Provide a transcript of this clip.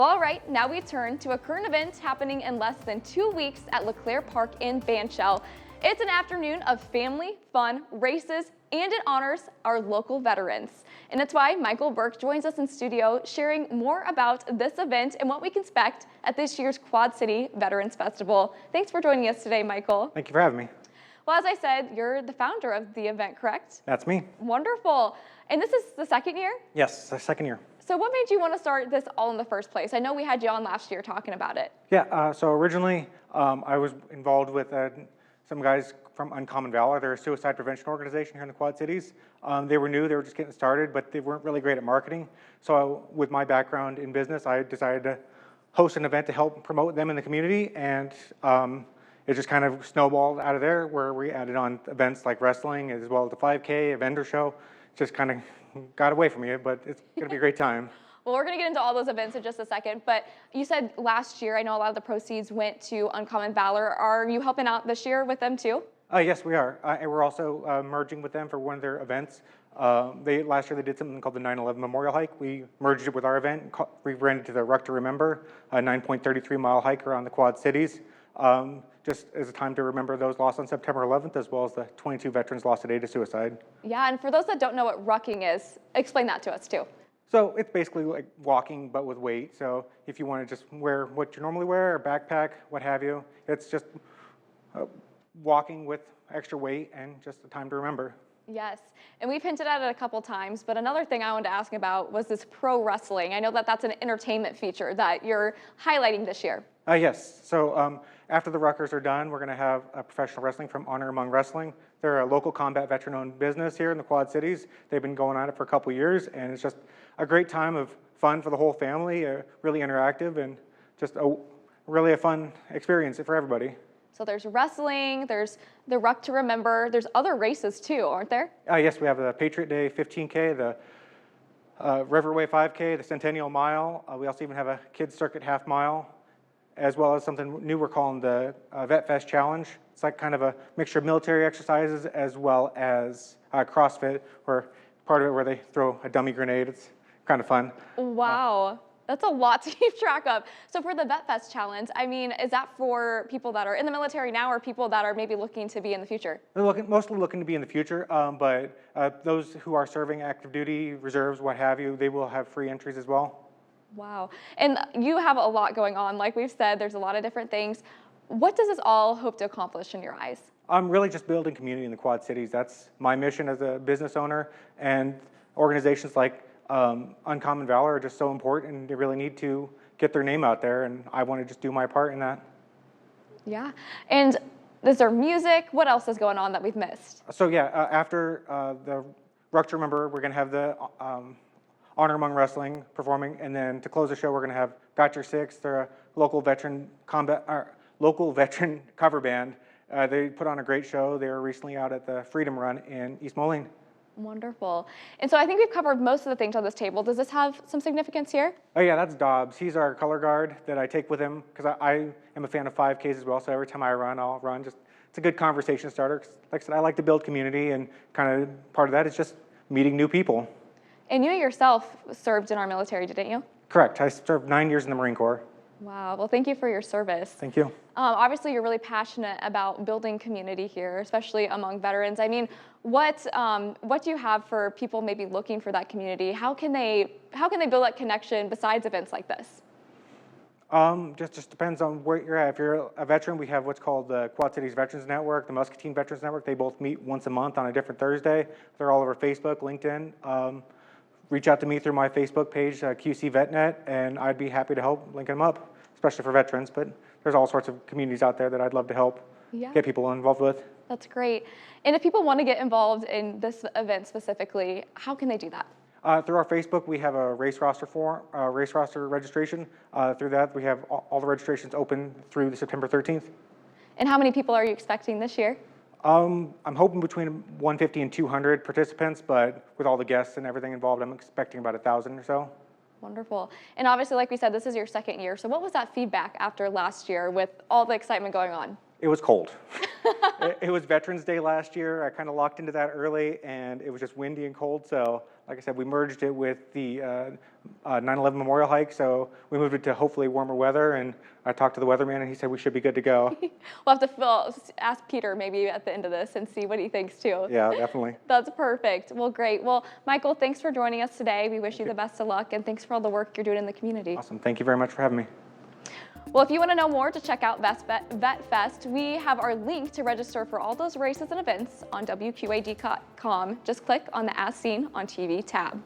All right, now we turn to a current event happening in less than 2 weeks at LeClaire Park in Banshell. It's an afternoon of family, fun, races, and it honors our local veterans. And that's why Michael Burke joins us in studio sharing more about this event and what we can expect at this year's Quad City Veterans Festival. Thanks for joining us today, Michael. Thank you for having me. Well, as I said, you're the founder of the event, correct? That's me. Wonderful. And this is the second year? Yes, the second year. So what made you want to start this all in the first place? I know we had you on last year talking about it. Yeah, so originally I was involved with some guys from Uncommon Valor. They're a suicide prevention organization here in the Quad Cities. They were new, they were just getting started, but they weren't really great at marketing. So with my background in business, I decided to host an event to help promote them in the community, and it just kind of snowballed out of there, where we added on events like wrestling as well as the 5K, a vendor show. Just kind of got away from me, but it's going to be a great time. Well, we're going to get into all those events in just a second, but you said last year, I know a lot of the proceeds went to Uncommon Valor. Are you helping out this year with them too? Yes, we are. And we're also merging with them for one of their events. Last year they did something called the 9/11 Memorial Hike. We merged it with our event, rebranded to the Ruck to Remember, a 9.33-mile hike around the Quad Cities, just as a time to remember those lost on September 11th, as well as the 22 veterans lost today to suicide. Yeah, and for those that don't know what rucking is, explain that to us too. So it's basically like walking, but with weight. So if you want to just wear what you normally wear, a backpack, what have you, it's just walking with extra weight and just a time to remember. Yes, and we've hinted at it a couple times, but another thing I wanted to ask about was this pro wrestling. I know that that's an entertainment feature that you're highlighting this year. Yes, so after the Ruckers are done, we're going to have a professional wrestling from Honor Among Wrestling. They're a local combat veteran-owned business here in the Quad Cities. They've been going on it for a couple years, and it's just a great time of fun for the whole family, really interactive, and just really a fun experience for everybody. So there's wrestling, there's the Ruck to Remember, there's other races too, aren't there? Yes, we have the Patriot Day 15K, the Riverway 5K, the Centennial Mile. We also even have a kids circuit half mile, as well as something new we're calling the Vet Fest Challenge. It's like kind of a mixture of military exercises as well as CrossFit, where part of it where they throw a dummy grenade. It's kind of fun. Wow. That's a lot to keep track of. So for the Vet Fest Challenge, I mean, is that for people that are in the military now or people that are maybe looking to be in the future? They're mostly looking to be in the future, but those who are serving active duty, reserves, what have you, they will have free entries as well. Wow. And you have a lot going on. Like we've said, there's a lot of different things. What does this all hope to accomplish in your eyes? I'm really just building community in the Quad Cities. That's my mission as a business owner, and organizations like Uncommon Valor are just so important, and they really need to get their name out there, and I want to just do my part in that. Yeah. And is there music? What else is going on that we've missed? So yeah, after the Ruck to Remember, we're going to have the Honor Among Wrestling performing, and then to close the show, we're going to have Got Your Six. They're a local veteran cover band. They put on a great show. They were recently out at the Freedom Run in East Moline. Wonderful. And so I think we've covered most of the things on this table. Does this have some significance here? Oh yeah, that's Dobbs. He's our color guard that I take with him, because I am a fan of 5Ks as well, so every time I run, I'll run. It's a good conversation starter. Like I said, I like to build community, and kind of part of that is just meeting new people. And you yourself served in our military, didn't you? Correct. I served 9 years in the Marine Corps. Wow. Well, thank you for your service. Thank you. Obviously, you're really passionate about building community here, especially among veterans. I mean, what do you have for people maybe looking for that community? How can they build that connection besides events like this? Just depends on where you're at. If you're a veteran, we have what's called the Quad Cities Veterans Network, the Muscatine Veterans Network. They both meet once a month on a different Thursday. They're all over Facebook, LinkedIn. Reach out to me through my Facebook page, QC VetNet, and I'd be happy to help link them up, especially for veterans. But there's all sorts of communities out there that I'd love to help get people involved with. That's great. And if people want to get involved in this event specifically, how can they do that? Through our Facebook, we have a race roster registration. Through that, we have all the registrations open through the September 13th. And how many people are you expecting this year? I'm hoping between 150 and 200 participants, but with all the guests and everything involved, I'm expecting about 1,000 or so. Wonderful. And obviously, like we said, this is your second year. So what was that feedback after last year with all the excitement going on? It was cold. It was Veterans Day last year. I kind of locked into that early, and it was just windy and cold. So like I said, we merged it with the 9/11 Memorial Hike, so we moved it to hopefully warmer weather, and I talked to the weatherman, and he said we should be good to go. We'll have to ask Peter maybe at the end of this and see what he thinks too. Yeah, definitely. That's perfect. Well, great. Well, Michael, thanks for joining us today. We wish you the best of luck, and thanks for all the work you're doing in the community. Awesome. Thank you very much for having me. Well, if you want to know more to check out Vet Fest, we have our link to register for all those races and events on WQAD.com. Just click on the As Seen on TV tab.